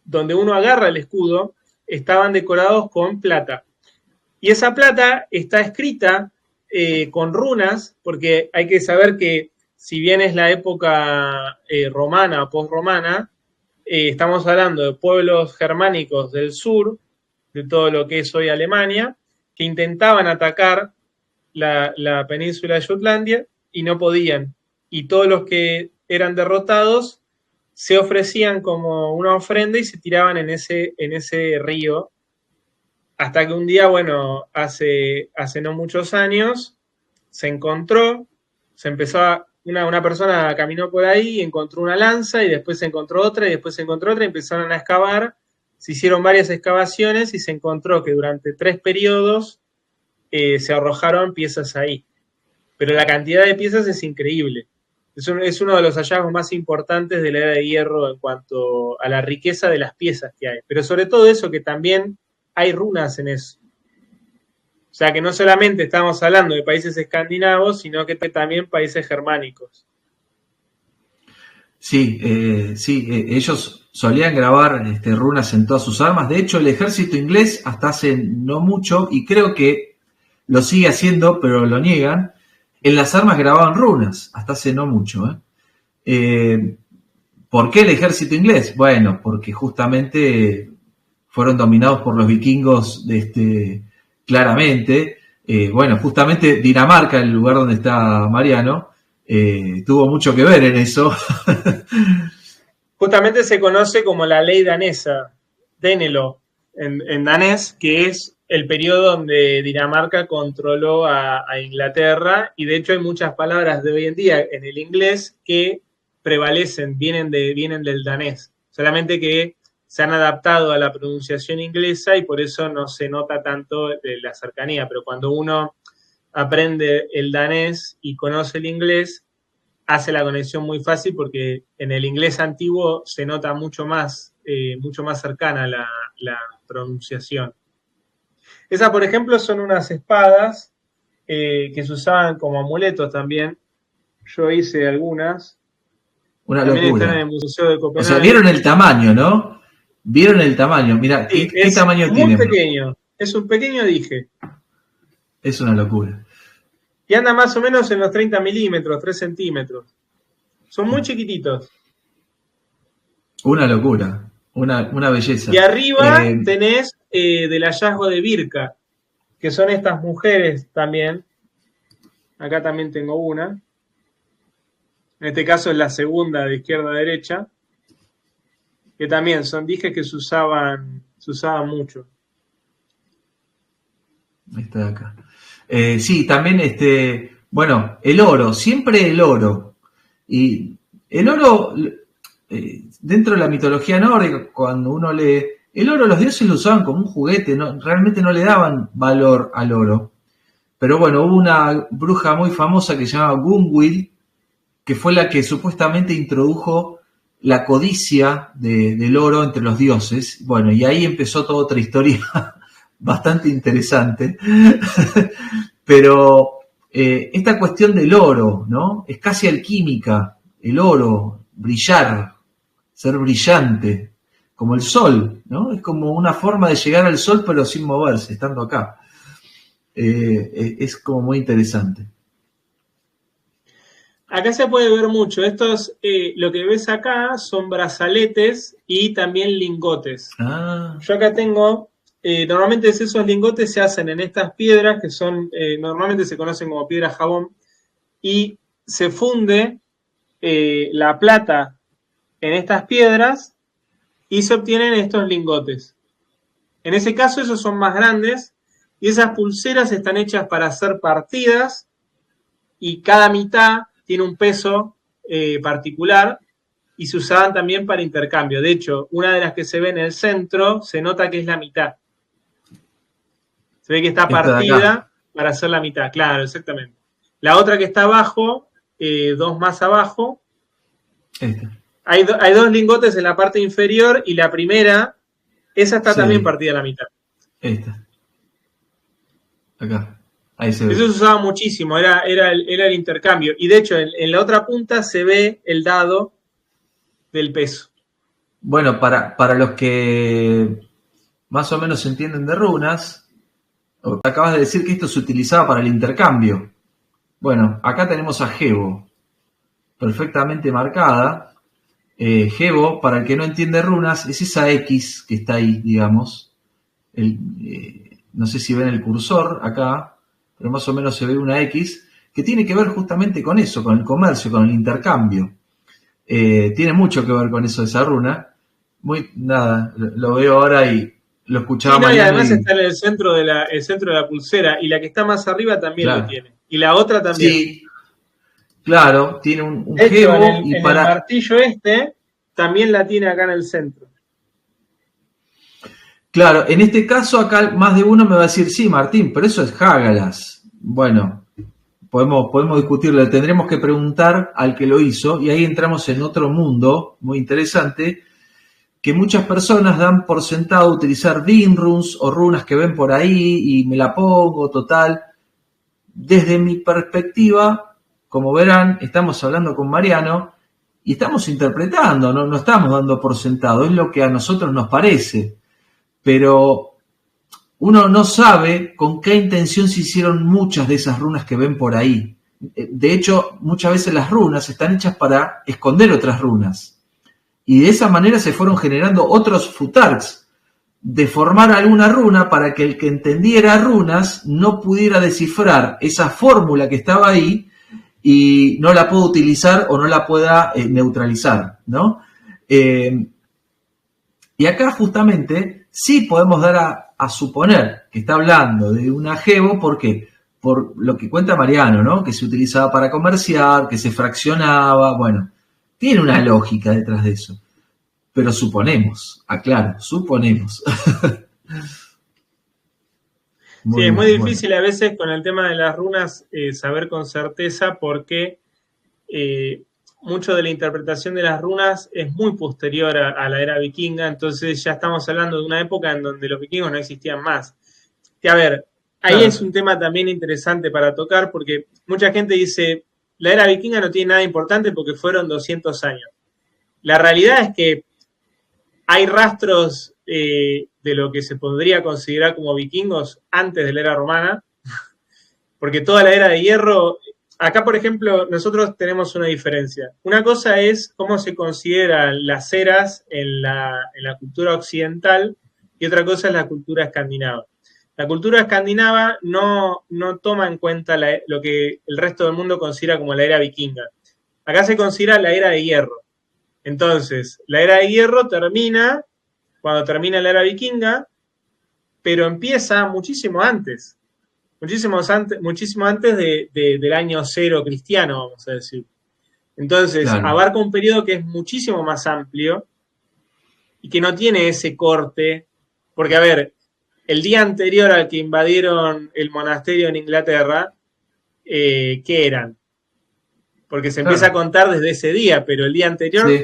donde uno agarra el escudo, estaban decorados con plata. Y esa plata está escrita con runas, porque hay que saber que si bien es la época romana o postromana, estamos hablando de pueblos germánicos del sur, de todo lo que es hoy Alemania, que intentaban atacar la península de Jutlandia y no podían. Y todos los que eran derrotados se ofrecían como una ofrenda y se tiraban en ese río, hasta que un día, bueno, hace no muchos años, se encontró, una persona caminó por ahí y encontró una lanza y después se encontró otra y después se encontró otra y empezaron a excavar, se hicieron varias excavaciones y se encontró que durante 3 periodos se arrojaron piezas ahí. Pero la cantidad de piezas es increíble. Es uno de los hallazgos más importantes de la Era de Hierro en cuanto a la riqueza de las piezas que hay. Pero sobre todo eso, que también hay runas en eso. O sea que no solamente estamos hablando de países escandinavos, sino que también países germánicos. Sí, ellos solían grabar runas en todas sus armas. De hecho, el ejército inglés hasta hace no mucho, y creo que lo sigue haciendo, pero lo niegan, en las armas grababan runas, hasta hace no mucho. ¿Por qué el ejército inglés? Bueno, porque justamente fueron dominados por los vikingos claramente. Bueno, justamente Dinamarca, el lugar donde está Mariano, tuvo mucho que ver en eso. Justamente se conoce como la ley danesa, Danelov, en danés, que es el periodo donde Dinamarca controló a Inglaterra, y de hecho hay muchas palabras de hoy en día en el inglés que prevalecen, vienen del danés, solamente que se han adaptado a la pronunciación inglesa y por eso no se nota tanto la cercanía, pero cuando uno aprende el danés y conoce el inglés, hace la conexión muy fácil porque en el inglés antiguo se nota mucho más cercana la pronunciación. Esas, por ejemplo, son unas espadas que se usaban como amuletos también. Yo hice algunas. Una También están en el locura. Museo de O sea, Copenhague. vieron el tamaño, ¿no? Vieron el tamaño. Mira, Sí, ¿qué es tamaño muy tienen? pequeño. Es un pequeño dije. Es una locura. Y anda más o menos en los 30 milímetros, 3 centímetros. Son muy chiquititos. Una locura. Una Y belleza. arriba tenés del hallazgo de Birka, que son estas mujeres también. Acá también tengo una. En este caso es la segunda de izquierda a derecha. Que también son dijes que se usaban mucho. Ahí está acá. Sí, también bueno, el oro, siempre el oro. Y el oro, dentro de la mitología nórdica, cuando uno lee, el oro los dioses lo usaban como un juguete, realmente no le daban valor al oro. Pero bueno, hubo una bruja muy famosa que se llamaba Gunwild, que fue la que supuestamente introdujo la codicia del oro entre los dioses. Bueno, y ahí empezó toda otra historia bastante interesante. Pero esta cuestión del oro, ¿no? Es casi alquímica, el oro, brillar, ser brillante, como el sol, ¿no? Es como una forma de llegar al sol pero sin moverse, estando acá. Es como muy interesante. Acá se puede ver mucho. Estos, lo que ves acá son brazaletes y también lingotes. Ah, Yo acá tengo, normalmente esos lingotes se hacen en estas piedras que son, normalmente se conocen como piedra jabón, y se funde la plata en estas piedras y se obtienen estos lingotes. En ese caso, esos son más grandes y esas pulseras están hechas para ser partidas y cada mitad tiene un peso particular y se usaban también para intercambio. De hecho, una de las que se ve en el centro se nota que es la mitad. Se ve que está esta de acá. partida para hacer la mitad, claro, exactamente. La otra que está abajo, dos más abajo, Esta. hay dos lingotes en la parte inferior y la primera, esa está también Sí, partida a la mitad. esta. Acá. Ahí se Eso ve. se usaba muchísimo, era el intercambio. Y de hecho, en la otra punta se ve el dado del peso. Bueno, para los que más o menos entienden de runas, acabas de decir que esto se utilizaba para el intercambio. Bueno, acá tenemos a Gebo, perfectamente marcada. Gebo, para el que no entiende runas, es esa X que está ahí, digamos. No sé si ven el cursor acá, pero más o menos se ve una X que tiene que ver justamente con eso, con el comercio, con el intercambio. Tiene mucho que ver con eso de esa runa. Nada, lo veo ahora y lo escuchaba Sí, no, y Mariano además y está en el centro de la pulsera, y la que está más arriba también lo claro. tiene. Y la otra también. Sí, claro, tiene un De hecho, Gebo y en el para... martillo este, también la tiene acá en el centro. Claro, en este caso acá más de uno me va a decir, sí, Martín, pero eso es Hágalas. Bueno, podemos discutirlo, le tendremos que preguntar al que lo hizo y ahí entramos en otro mundo muy interesante que muchas personas dan por sentado utilizar Vinrunes o runas que ven por ahí y me la pongo, total. Desde mi perspectiva, como verán, estamos hablando con Mariano y estamos interpretando, no estamos dando por sentado, es lo que a nosotros nos parece. Pero uno no sabe con qué intención se hicieron muchas de esas runas que ven por ahí. De hecho, muchas veces las runas están hechas para esconder otras runas. Y de esa manera se fueron generando otros futarks, de formar alguna runa para que el que entendiera runas no pudiera descifrar esa fórmula que estaba ahí y no la pueda utilizar o no la pueda neutralizar, ¿no? Y acá justamente sí podemos dar a suponer que está hablando de un ajebo, ¿por qué? Por lo que cuenta Mariano, ¿no? Que se utilizaba para comerciar, que se fraccionaba, bueno, tiene una lógica detrás de eso. Pero suponemos, aclaro, suponemos. Sí, Muy es muy bien, bueno. difícil a veces con el tema de las runas saber con certeza porque eh, mucho de la interpretación de las runas es muy posterior a la era vikinga, entonces ya estamos hablando de una época en donde los vikingos no existían más. Que a ver, ahí Claro, es un tema también interesante para tocar, porque mucha gente dice, la era vikinga no tiene nada importante porque fueron 200 años. La realidad es que hay rastros de lo que se podría considerar como vikingos antes de la era romana, porque toda la era de hierro, acá por ejemplo, nosotros tenemos una diferencia. Una cosa es cómo se consideran las eras en la cultura occidental y otra cosa es la cultura escandinava. La cultura escandinava no toma en cuenta lo que el resto del mundo considera como la era vikinga. Acá se considera la era de hierro. Entonces, la era de hierro termina cuando termina la era vikinga, pero empieza muchísimo antes del año cero cristiano, vamos a decir. Entonces, claro. abarca un periodo que es muchísimo más amplio y que no tiene ese corte, porque, a ver, el día anterior al que invadieron el monasterio en Inglaterra, ¿qué eran? Porque se empieza a Claro, contar desde ese día, pero el día anterior, sí.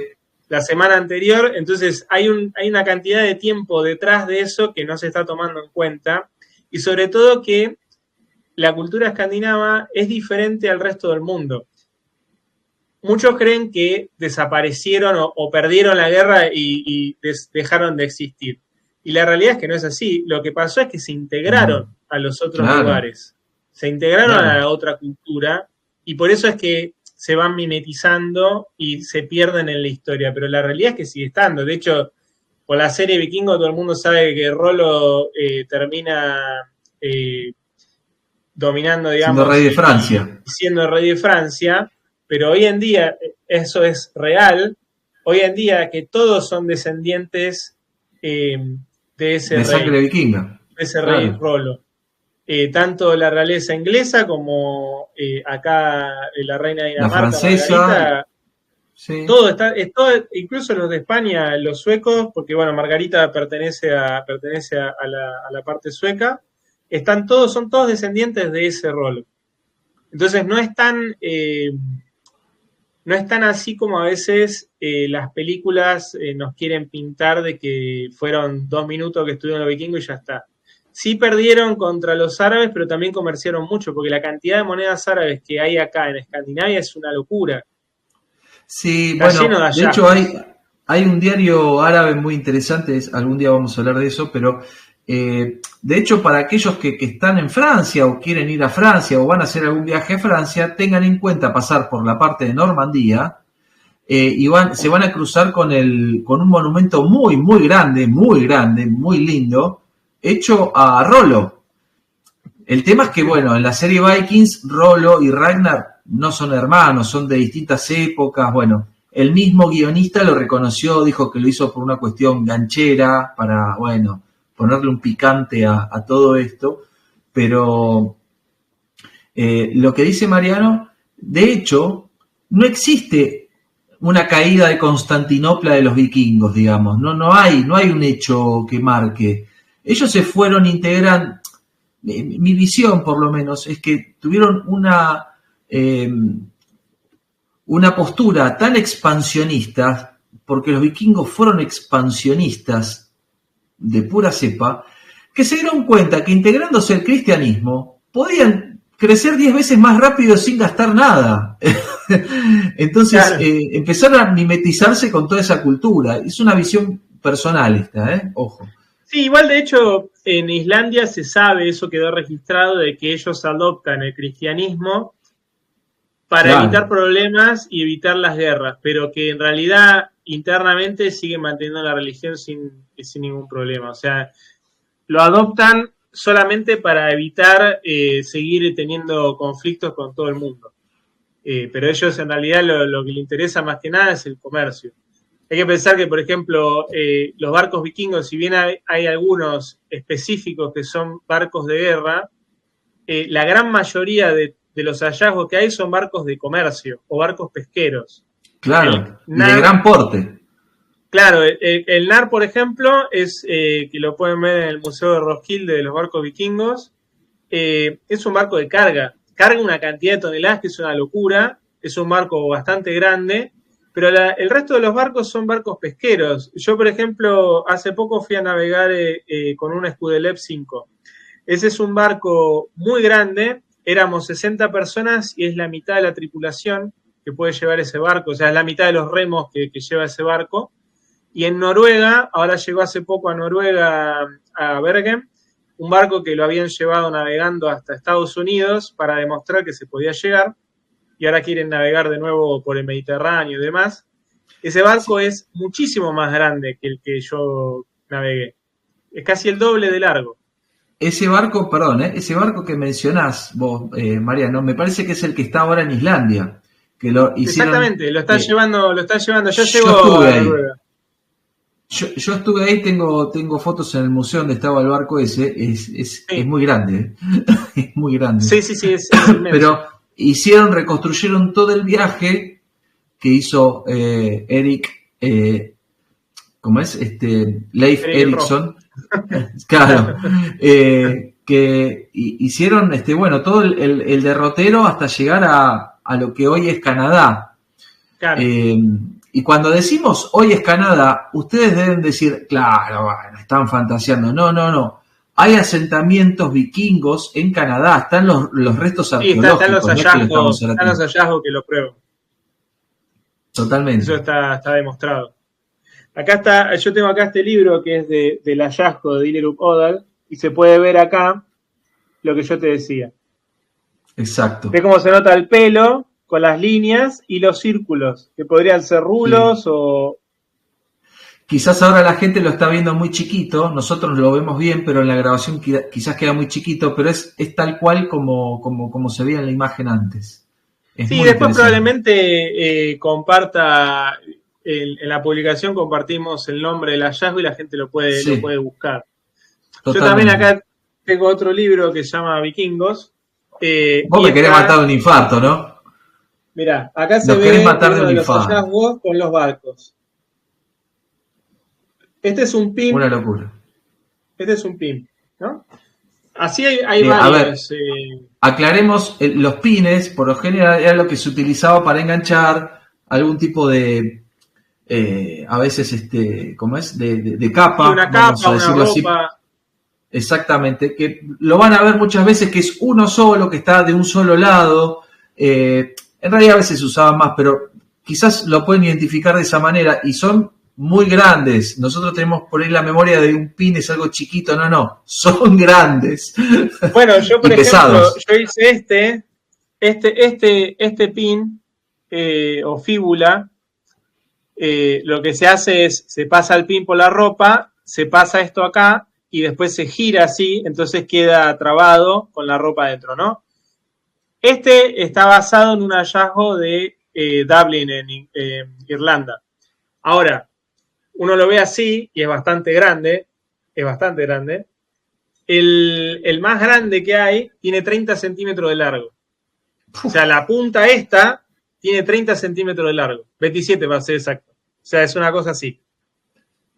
la semana anterior, entonces hay una cantidad de tiempo detrás de eso que no se está tomando en cuenta, y sobre todo que la cultura escandinava es diferente al resto del mundo. Muchos creen que desaparecieron o perdieron la guerra y dejaron de existir. Y la realidad es que no es así. Lo que pasó es que se integraron No, a los otros claro, lugares, se integraron a claro. la otra cultura y por eso es que se van mimetizando y se pierden en la historia. Pero la realidad es que sigue estando. De hecho, por la serie Vikingo todo el mundo sabe que Rolo termina dominando, Siendo digamos, rey de y Francia. siendo el rey de Francia, pero hoy en día eso es real, hoy en día que todos son descendientes eh, De sangre vikinga. de ese rey Claro. Rolo. Tanto la realeza inglesa como acá la reina de La Dinamarca, francesa, Margarita, sí. todo está, es todo, incluso los de España, los suecos, porque bueno, Margarita pertenece a la parte sueca, son todos descendientes de ese rol. Entonces no es tan así como a veces las películas nos quieren pintar de que fueron 2 minutos que estuvieron los vikingos y ya está. Sí perdieron contra los árabes, pero también comerciaron mucho, porque la cantidad de monedas árabes que hay acá en Escandinavia es una locura. Sí, Está lleno bueno, de de hecho hallazgos. hay un diario árabe muy interesante, algún día vamos a hablar de eso, pero de hecho para aquellos que están en Francia o quieren ir a Francia o van a hacer algún viaje a Francia, tengan en cuenta pasar por la parte de Normandía y se van a cruzar con un monumento muy grande, muy lindo, hecho a Rollo. El tema es que, bueno, en la serie Vikings, Rollo y Ragnar no son hermanos, son de distintas épocas. Bueno, el mismo guionista lo reconoció, dijo que lo hizo por una cuestión ganchera, para, bueno, ponerle un picante a todo esto. Pero lo que dice Mariano, de hecho, no existe una caída de Constantinopla de los vikingos, digamos. No hay un hecho que marque. Ellos se fueron integrando, mi visión por lo menos es que tuvieron una postura tan expansionista, porque los vikingos fueron expansionistas de pura cepa, que se dieron cuenta que integrándose al cristianismo podían crecer 10 veces más rápido sin gastar nada. Entonces Claro. empezaron a mimetizarse con toda esa cultura. Es una visión personal esta, ojo. Sí, igual de hecho en Islandia se sabe, eso quedó registrado, de que ellos adoptan el cristianismo para evitar Claro. problemas y evitar las guerras, pero que en realidad internamente siguen manteniendo la religión sin ningún problema. O sea, lo adoptan solamente para evitar seguir teniendo conflictos con todo el mundo. Pero ellos en realidad lo que les interesa más que nada es el comercio. Hay que pensar que, por ejemplo, los barcos vikingos, si bien hay algunos específicos que son barcos de guerra, la gran mayoría de los hallazgos que hay son barcos de comercio o barcos pesqueros. El Claro, y de NAR, gran porte. claro, el NAR, por ejemplo, que lo pueden ver en el Museo de Roskilde de los barcos vikingos, es un barco de carga una cantidad de toneladas que es una locura, es un barco bastante grande, pero el resto de los barcos son barcos pesqueros. Yo, por ejemplo, hace poco fui a navegar con un Escudelep 5. Ese es un barco muy grande, éramos 60 personas y es la mitad de la tripulación que puede llevar ese barco, o sea, es la mitad de los remos que lleva ese barco. Y en Noruega, ahora llegó hace poco a Noruega, a Bergen, un barco que lo habían llevado navegando hasta Estados Unidos para demostrar que se podía llegar, y ahora quieren navegar de nuevo por el Mediterráneo y demás. Ese barco es muchísimo más grande que el que yo navegué. Es casi el doble de largo. Ese barco, perdón, ese barco que mencionás vos, Mariano, me parece que es el que está ahora en Islandia. Que lo hicieron, exactamente, lo están llevando, ya yo llegó estuve a ahí. Noruega. Yo estuve ahí, tengo fotos en el museo donde estaba el barco ese, es Sí. muy grande, es muy grande. Sí, es inmenso. Pero reconstruyeron todo el viaje que hizo Eric, ¿cómo es? Leif Erikson. Claro. Que hicieron todo el derrotero hasta llegar a lo que hoy es Canadá. Claro. Y cuando decimos hoy es Canadá, ustedes deben decir, claro, bueno, están fantaseando. No. Hay asentamientos vikingos en Canadá, están los restos arqueológicos. Están los hallazgos que lo prueban. Totalmente. Eso está demostrado. Acá está, yo tengo acá este libro que es del hallazgo de Dillerup Odal, y se puede ver acá lo que yo te decía. Exacto. Ve cómo se nota el pelo con las líneas y los círculos, que podrían ser rulos o... Quizás ahora la gente lo está viendo muy chiquito, nosotros lo vemos bien, pero en la grabación quizás queda muy chiquito, pero es tal cual como se veía en la imagen antes. Sí, después probablemente comparta, en la publicación compartimos el nombre del hallazgo y la gente lo puede buscar. Totalmente. Yo también acá tengo otro libro que se llama Vikingos. Vos me querés matar de un infarto, ¿no? Mirá, acá se ve uno de los hallazgos con los barcos. Este es un pin. Una locura. Este es un pin, ¿no? Así hay varios. A ver, aclaremos, los pines, por lo general, era lo que se utilizaba para enganchar algún tipo de, a veces, ¿cómo es? De capa. Sí, una capa, una ropa. Así. Exactamente, que lo van a ver muchas veces que es uno solo, que está de un solo lado. En realidad a veces se usaban más, pero quizás lo pueden identificar de esa manera y son muy grandes. Nosotros tenemos por ahí la memoria de un pin es algo chiquito, no, son grandes. Bueno, yo por ejemplo, yo hice este pin o fíbula, lo que se hace es, se pasa el pin por la ropa, se pasa esto acá y después se gira así, entonces queda trabado con la ropa adentro, ¿no? Este está basado en un hallazgo de Dublin, en Irlanda. Ahora, uno lo ve así y es bastante grande. El más grande que hay tiene 30 centímetros de largo. O sea, la punta esta tiene 30 centímetros de largo. 27 para ser exacto. O sea, es una cosa así.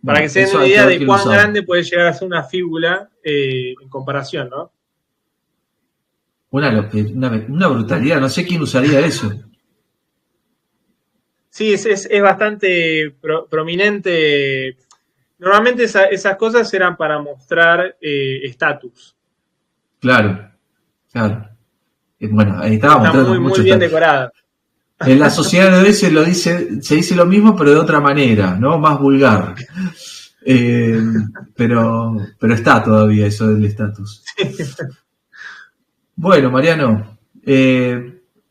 Para que se den una idea de cuán grande puede llegar a ser una fíbula en comparación, ¿no? Una brutalidad. No sé quién usaría eso. Sí, es bastante prominente. Normalmente esas cosas eran para mostrar estatus. Claro. Bueno, ahí estábamos. Está muy bien decorada. En la sociedad de hoy se dice lo mismo, pero de otra manera, ¿no? Más vulgar. Pero está todavía eso del estatus. Bueno, Mariano, es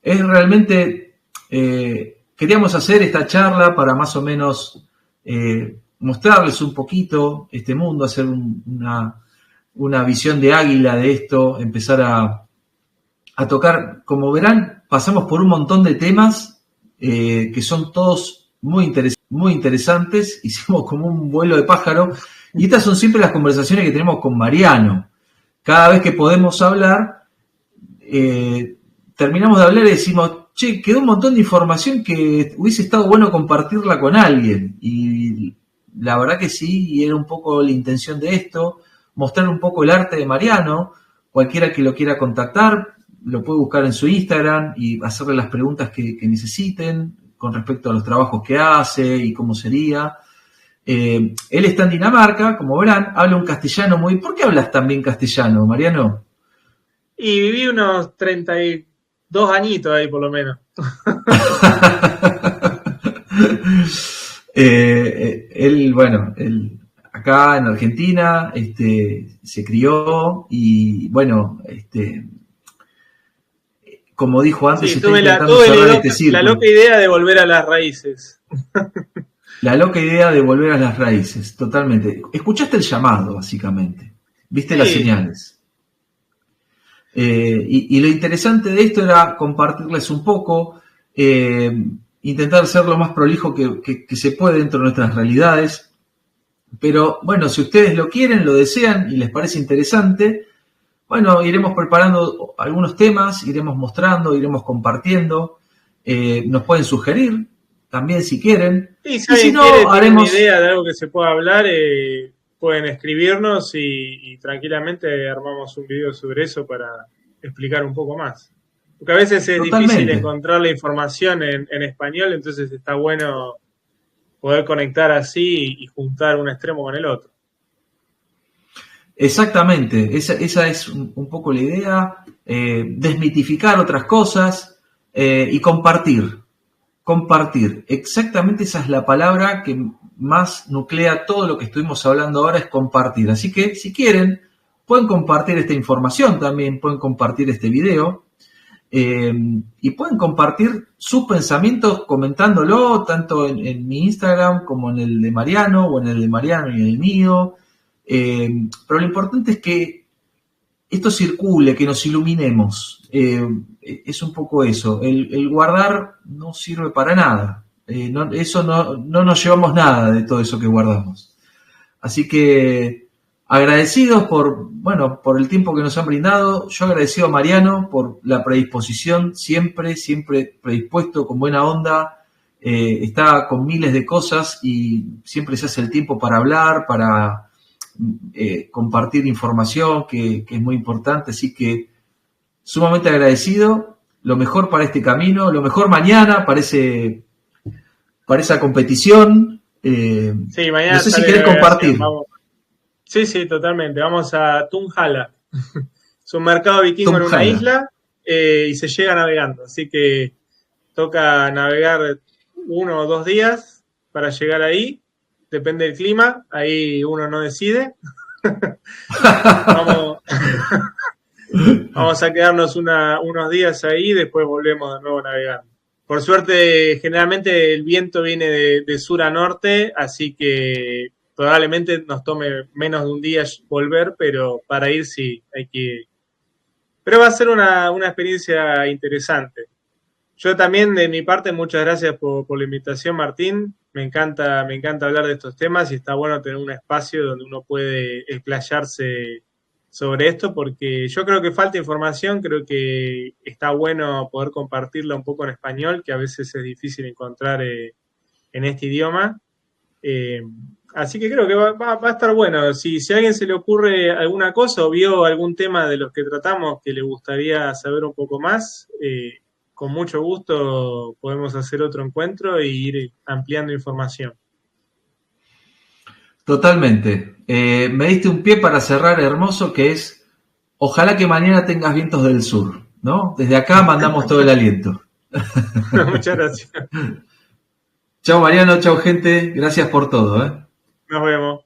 realmente... queríamos hacer esta charla para más o menos mostrarles un poquito este mundo, hacer una visión de águila de esto, empezar a tocar. Como verán, pasamos por un montón de temas que son todos muy interesantes. Hicimos como un vuelo de pájaro y estas son siempre las conversaciones que tenemos con Mariano. Cada vez que podemos hablar, terminamos de hablar y decimos, che, quedó un montón de información que hubiese estado bueno compartirla con alguien. Y la verdad que sí, y era un poco la intención de esto, mostrar un poco el arte de Mariano. Cualquiera que lo quiera contactar, lo puede buscar en su Instagram y hacerle las preguntas que necesiten con respecto a los trabajos que hace y cómo sería. Él está en Dinamarca, como verán, habla un castellano muy... ¿Por qué hablas tan bien castellano, Mariano? Y viví unos 32 añitos ahí, por lo menos. Él acá en Argentina se crió y, bueno, como dijo antes, Sí, está tuve intentando cerrar este la círculo. loca idea de volver a las raíces. La loca idea de volver a las raíces, totalmente. Escuchaste el llamado, básicamente. Viste las Sí, señales. Y lo interesante de esto era compartirles un poco, intentar ser lo más prolijo que se puede dentro de nuestras realidades. Pero bueno, si ustedes lo quieren, lo desean y les parece interesante, bueno, iremos preparando algunos temas, iremos mostrando, iremos compartiendo. Nos pueden sugerir también si quieren. y si Y si alguien quiere, no, tiene una haremos... idea de algo que se pueda hablar, pueden escribirnos y tranquilamente armamos un video sobre eso para explicar un poco más. Porque a veces es difícil Totalmente. encontrar la información en español, entonces está bueno poder conectar así y juntar un extremo con el otro. Exactamente, esa es un poco la idea, desmitificar otras cosas y compartir. Compartir, exactamente esa es la palabra que más nuclea todo lo que estuvimos hablando ahora, es compartir. Así que si quieren, pueden compartir esta información también, pueden compartir este video y pueden compartir sus pensamientos comentándolo tanto en mi Instagram como en el de Mariano o en el de Mariano y en el mío. Pero lo importante es que esto circule, que nos iluminemos. Es un poco eso. El guardar no sirve para nada. No nos llevamos nada de todo eso que guardamos. Así que agradecidos por el tiempo que nos han brindado. Yo agradecido a Mariano por la predisposición, siempre predispuesto, con buena onda. Está con miles de cosas y siempre se hace el tiempo para hablar, para compartir información que es muy importante, así que sumamente agradecido, lo mejor para este camino, lo mejor mañana para esa competición. Sí, mañana No sé si sale querés navegación. compartir. Vamos. Sí, totalmente. Vamos a Tunjala. Es un mercado vikingo en una Tunjala. isla y se llega navegando. Así que toca navegar 1 o 2 días para llegar ahí. Depende del clima. Ahí uno no decide. Vamos, vamos a quedarnos unos días ahí y después volvemos de nuevo navegando. Por suerte, generalmente el viento viene de sur a norte, así que probablemente nos tome menos de un día volver, pero para ir sí, hay que ir. Pero va a ser una experiencia interesante. Yo también, de mi parte, muchas gracias por la invitación, Martín. Me encanta hablar de estos temas y está bueno tener un espacio donde uno puede explayarse sobre esto, porque yo creo que falta información, creo que está bueno poder compartirla un poco en español, que a veces es difícil encontrar en este idioma. Eh, Así que creo que va a estar bueno. Si a alguien se le ocurre alguna cosa o vio algún tema de los que tratamos que le gustaría saber un poco más, con mucho gusto podemos hacer otro encuentro e ir ampliando información. Totalmente. Me diste un pie para cerrar hermoso, que es ojalá que mañana tengas vientos del sur, ¿no? Desde acá mandamos todo el aliento. Muchas gracias. Chao Mariano, chao gente, gracias por todo, ¿eh? Nos vemos.